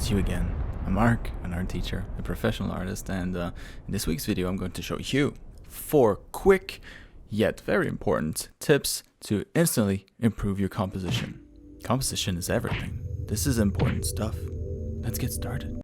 it's you again. I'm Marc, an art teacher, a professional artist, and in this week's video I'm going to show you 4 quick yet very important tips to instantly improve your composition. Composition is everything. This is important stuff. Let's get started.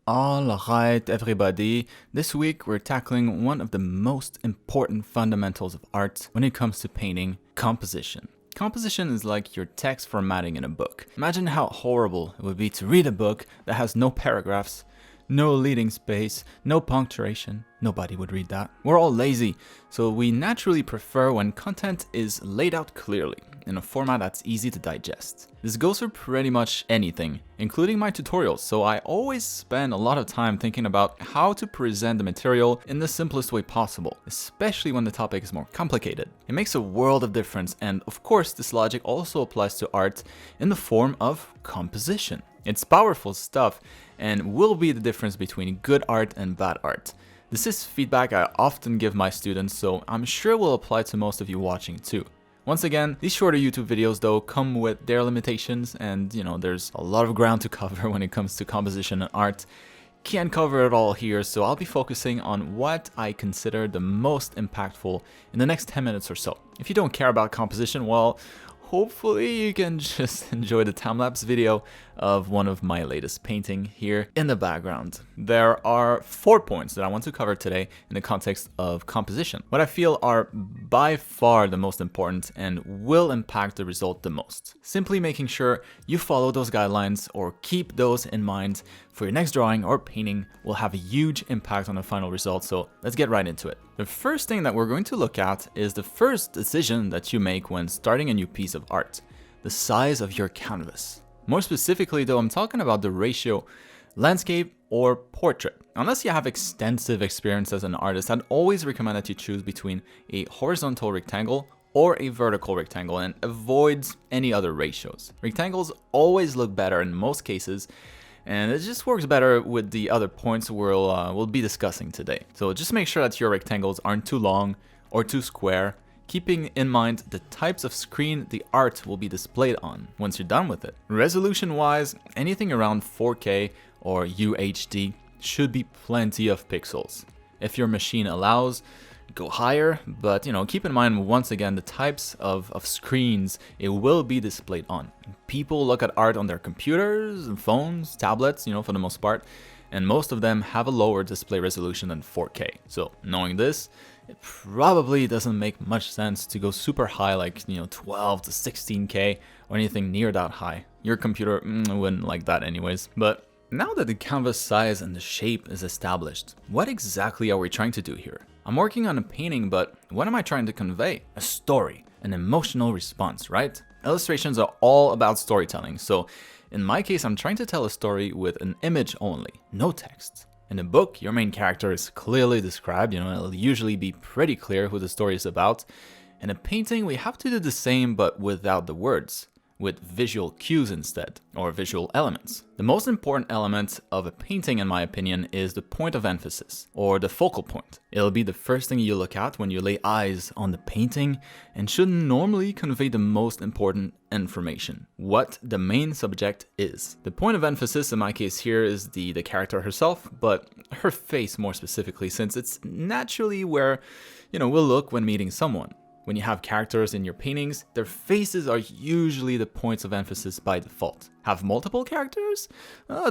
Alright everybody, this week we're tackling one of the most important fundamentals of art when it comes to painting: composition. Composition is like your text formatting in a book. Imagine how horrible it would be to read a book that has no paragraphs, no leading space, no punctuation. Nobody would read that. We're all lazy, so we naturally prefer when content is laid out clearly in a format that's easy to digest. This goes for pretty much anything, including my tutorials, so I always spend a lot of time thinking about how to present the material in the simplest way possible, especially when the topic is more complicated. It makes a world of difference, and of course this logic also applies to art in the form of composition. It's powerful stuff and will be the difference between good art and bad art. This is feedback I often give my students, so I'm sure it will apply to most of you watching too. Once again, these shorter YouTube videos though come with their limitations, and there's a lot of ground to cover when it comes to composition and art. Can't cover it all here, so I'll be focusing on what I consider the most impactful in the next 10 minutes or so. If you don't care about composition, well, hopefully you can just enjoy the time-lapse video of one of my latest painting here in the background. There are 4 points that I want to cover today in the context of composition, what I feel are by far the most important and will impact the result the most. Simply making sure you follow those guidelines or keep those in mind for your next drawing or painting will have a huge impact on the final result, so let's get right into it. The first thing that we're going to look at is the first decision that you make when starting a new piece of art: the size of your canvas. More specifically though, I'm talking about the ratio landscape or portrait. Unless you have extensive experience as an artist, I'd always recommend that you choose between a horizontal rectangle or a vertical rectangle and avoid any other ratios. Rectangles always look better in most cases, and it just works better with the other points we'll be discussing today. So just make sure that your rectangles aren't too long or too square, keeping in mind the types of screen the art will be displayed on once you're done with it. Resolution wise, anything around 4K or UHD should be plenty of pixels. If your machine allows, go higher, but keep in mind once again the types of screens it will be displayed on. People look at art on their computers, phones, tablets, for the most part, and most of them have a lower display resolution than 4K. So knowing this, it probably doesn't make much sense to go super high like 12 to 16K or anything near that high. Your computer wouldn't like that anyways. But now that the canvas size and the shape is established, what exactly are we trying to do here? I'm working on a painting, but what am I trying to convey? A story, an emotional response, right? Illustrations are all about storytelling, so in my case I'm trying to tell a story with an image only, no text. In a book, your main character is clearly described, it'll usually be pretty clear who the story is about. In a painting, we have to do the same but without the words, with visual cues instead, or visual elements. The most important element of a painting, in my opinion, is the point of emphasis, or the focal point. It'll be the first thing you look at when you lay eyes on the painting, and should normally convey the most important information: what the main subject is. The point of emphasis in my case here is the character herself, but her face more specifically, since it's naturally where we'll look when meeting someone. When you have characters in your paintings, their faces are usually the points of emphasis by default. Have multiple characters?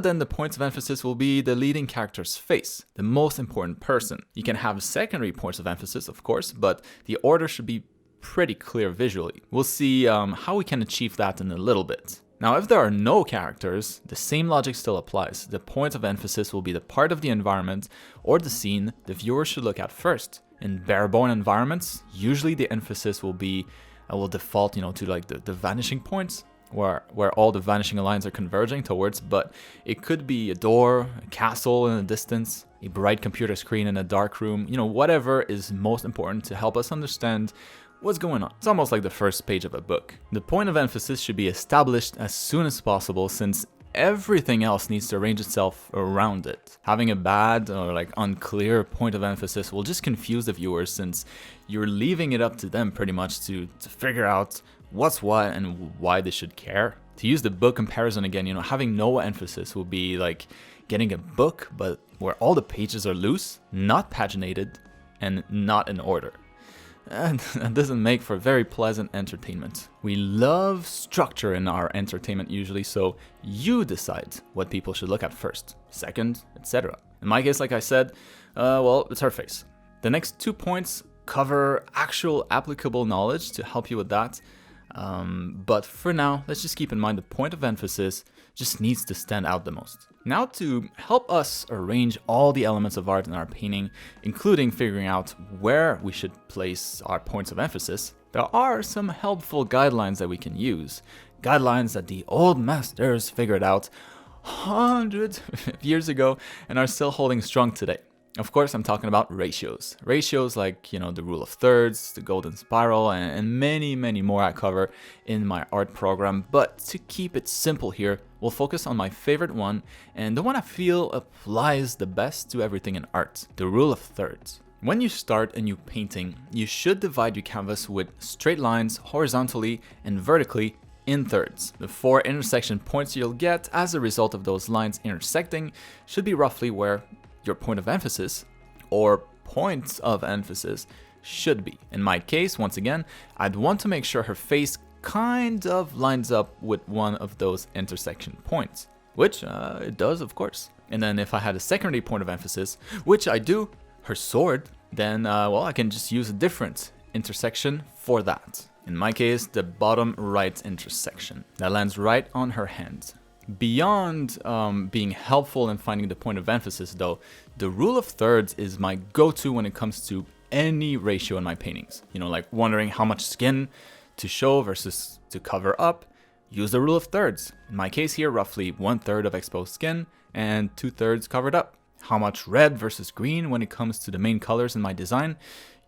Then the points of emphasis will be the leading character's face, the most important person. You can have secondary points of emphasis, of course, but the order should be pretty clear visually. We'll see how we can achieve that in a little bit. Now, if there are no characters, the same logic still applies. The point of emphasis will be the part of the environment or the scene the viewer should look at first. In bare-bone environments, usually the emphasis will default, to like the vanishing points, where all the vanishing lines are converging towards, but it could be a door, a castle in the distance, a bright computer screen in a dark room, whatever is most important to help us understand what's going on. It's almost like the first page of a book. The point of emphasis should be established as soon as possible, since everything else needs to arrange itself around it. Having a bad or like unclear point of emphasis will just confuse the viewers, since you're leaving it up to them pretty much to figure out what's what and why they should care. To use the book comparison again, having no emphasis will be like getting a book, but where all the pages are loose, not paginated, and not in order. And that doesn't make for very pleasant entertainment. We love structure in our entertainment usually, so you decide what people should look at first, second, etc. In my case, like I said, well, it's her face. The next 2 points cover actual applicable knowledge to help you with that. But for now, let's just keep in mind the point of emphasis just needs to stand out the most. Now, to help us arrange all the elements of art in our painting, including figuring out where we should place our points of emphasis, there are some helpful guidelines that we can use. Guidelines that the old masters figured out hundreds of years ago and are still holding strong today. Of course, I'm talking about ratios. Ratios like, the rule of thirds, the golden spiral, and many, many more I cover in my art program. But to keep it simple here, we'll focus on my favorite one, and the one I feel applies the best to everything in art, the rule of thirds. When you start a new painting, you should divide your canvas with straight lines horizontally and vertically in thirds. The 4 intersection points you'll get as a result of those lines intersecting should be roughly where your point of emphasis or points of emphasis should be. In my case, once again, I'd want to make sure her face kind of lines up with one of those intersection points, which it does, of course. And then if I had a secondary point of emphasis, which I do, her sword, then well, I can just use a different intersection for that. In my case, the bottom right intersection that lands right on her hand. Beyond being helpful in finding the point of emphasis though, the rule of thirds is my go-to when it comes to any ratio in my paintings. Like wondering how much skin to show versus to cover up, use the rule of thirds. In my case here, roughly 1/3 of exposed skin and 2/3 covered up. How much red versus green when it comes to the main colors in my design,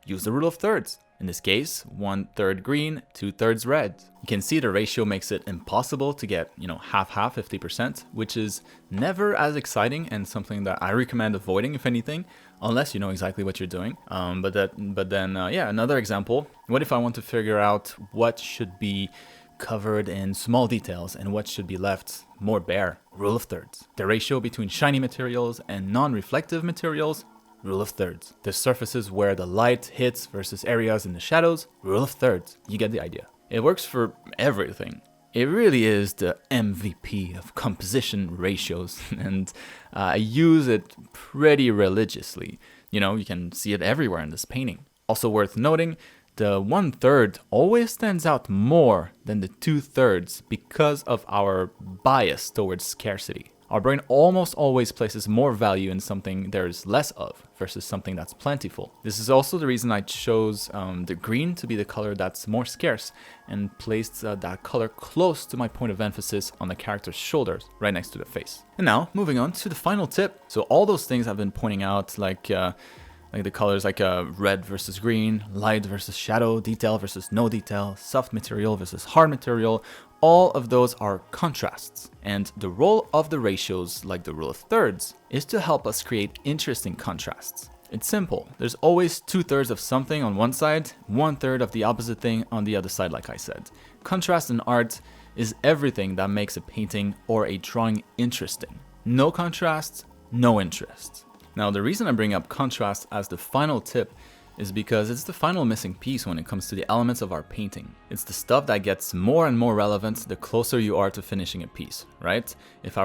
use the rule of thirds. In this case, 1/3 green, 2/3 red. You can see the ratio makes it impossible to get, half-half, 50%, which is never as exciting and something that I recommend avoiding, if anything, unless you know exactly what you're doing. But then, another example. What if I want to figure out what should be covered in small details and what should be left more bare? Rule of thirds. The ratio between shiny materials and non-reflective materials, rule of thirds. The surfaces where the light hits versus areas in the shadows, rule of thirds. You get the idea. It works for everything. It really is the MVP of composition ratios, and I use it pretty religiously. You can see it everywhere in this painting. Also worth noting, the 1/3 always stands out more than the 2/3 because of our bias towards scarcity. Our brain almost always places more value in something there's less of versus something that's plentiful. This is also the reason I chose the green to be the color that's more scarce and placed that color close to my point of emphasis on the character's shoulders, right next to the face. And now, moving on to the final tip. So all those things I've been pointing out, like the colors like red versus green, light versus shadow, detail versus no detail, soft material versus hard material, all of those are contrasts. And the role of the ratios, like the rule of thirds, is to help us create interesting contrasts. It's simple. There's always 2/3 of something on one side, 1/3 of the opposite thing on the other side, like I said. Contrast in art is everything that makes a painting or a drawing interesting. No contrast, no interest. Now, the reason I bring up contrast as the final tip is because it's the final missing piece when it comes to the elements of our painting. It's the stuff that gets more and more relevant the closer you are to finishing a piece, right? If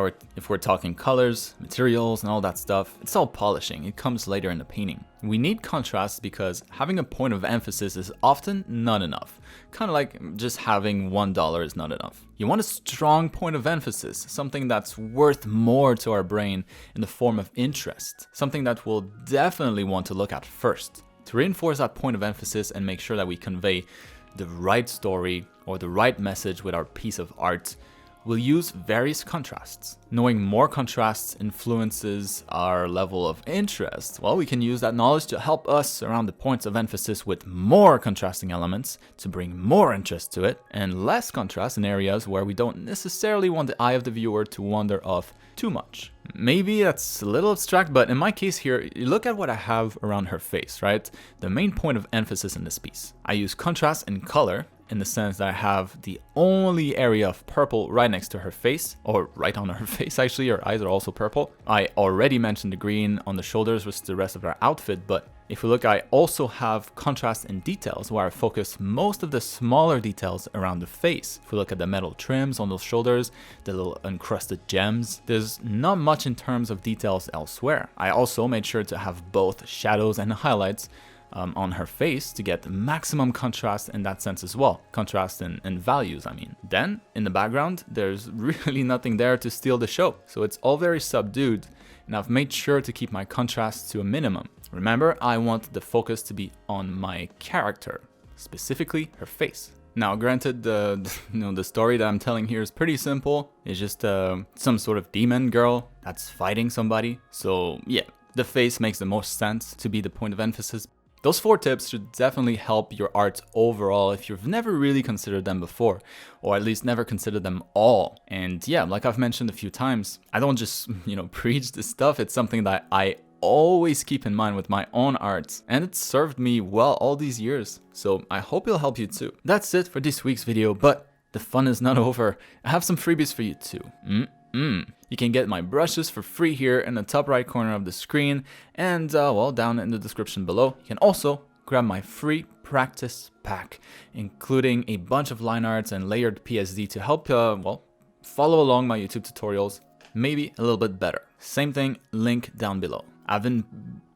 we're talking colors, materials, and all that stuff, it's all polishing. It comes later in the painting. We need contrast because having a point of emphasis is often not enough. Kind of like just having $1 is not enough. You want a strong point of emphasis, something that's worth more to our brain in the form of interest, something that we'll definitely want to look at first. To reinforce that point of emphasis and make sure that we convey the right story or the right message with our piece of art, we'll use various contrasts. Knowing more contrasts influences our level of interest. Well, we can use that knowledge to help us surround the points of emphasis with more contrasting elements to bring more interest to it, and less contrast in areas where we don't necessarily want the eye of the viewer to wander off too much. Maybe that's a little abstract, but in my case here, you look at what I have around her face, right? The main point of emphasis in this piece. I use contrast and color in the sense that I have the only area of purple right next to her face, or right on her face actually, her eyes are also purple. I already mentioned the green on the shoulders with the rest of her outfit, but if we look, I also have contrast in details where I focus most of the smaller details around the face. If we look at the metal trims on those shoulders, the little encrusted gems, there's not much in terms of details elsewhere. I also made sure to have both shadows and highlights on her face to get maximum contrast in that sense as well. Contrast in values, I mean. Then, in the background, there's really nothing there to steal the show. So it's all very subdued, and I've made sure to keep my contrast to a minimum. Remember, I want the focus to be on my character, specifically her face. Now, granted, the story that I'm telling here is pretty simple. It's just some sort of demon girl that's fighting somebody. So yeah, the face makes the most sense to be the point of emphasis. Those 4 tips should definitely help your art overall if you've never really considered them before, or at least never considered them all. And yeah, like I've mentioned a few times, I don't just, preach this stuff. It's something that I always keep in mind with my own art, and it's served me well all these years. So I hope it'll help you too. That's it for this week's video, but the fun is not over. I have some freebies for you too. You can get my brushes for free here in the top right corner of the screen, and well, down in the description below. You can also grab my free practice pack, including a bunch of line arts and layered PSD to help, well, follow along my YouTube tutorials, maybe a little bit better. Same thing, link down below. I've been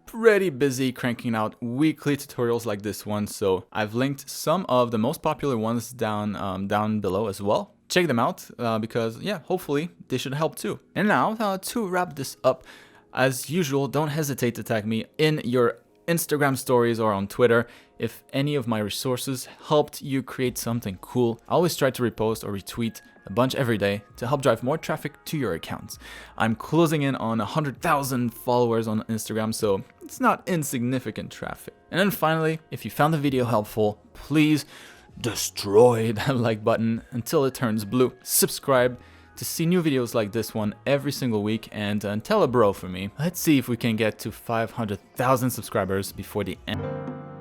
pretty busy cranking out weekly tutorials like this one, so I've linked some of the most popular ones down below as well. Check them out because, yeah, hopefully they should help too. And now, to wrap this up, as usual, don't hesitate to tag me in your Instagram stories or on Twitter if any of my resources helped you create something cool. I always try to repost or retweet a bunch every day to help drive more traffic to your accounts. I'm closing in on 100,000 followers on Instagram, so it's not insignificant traffic. And then finally, if you found the video helpful, please destroy that like button until it turns blue. Subscribe to see new videos like this one every single week, and tell a bro for me. Let's see if we can get to 500,000 subscribers before the end.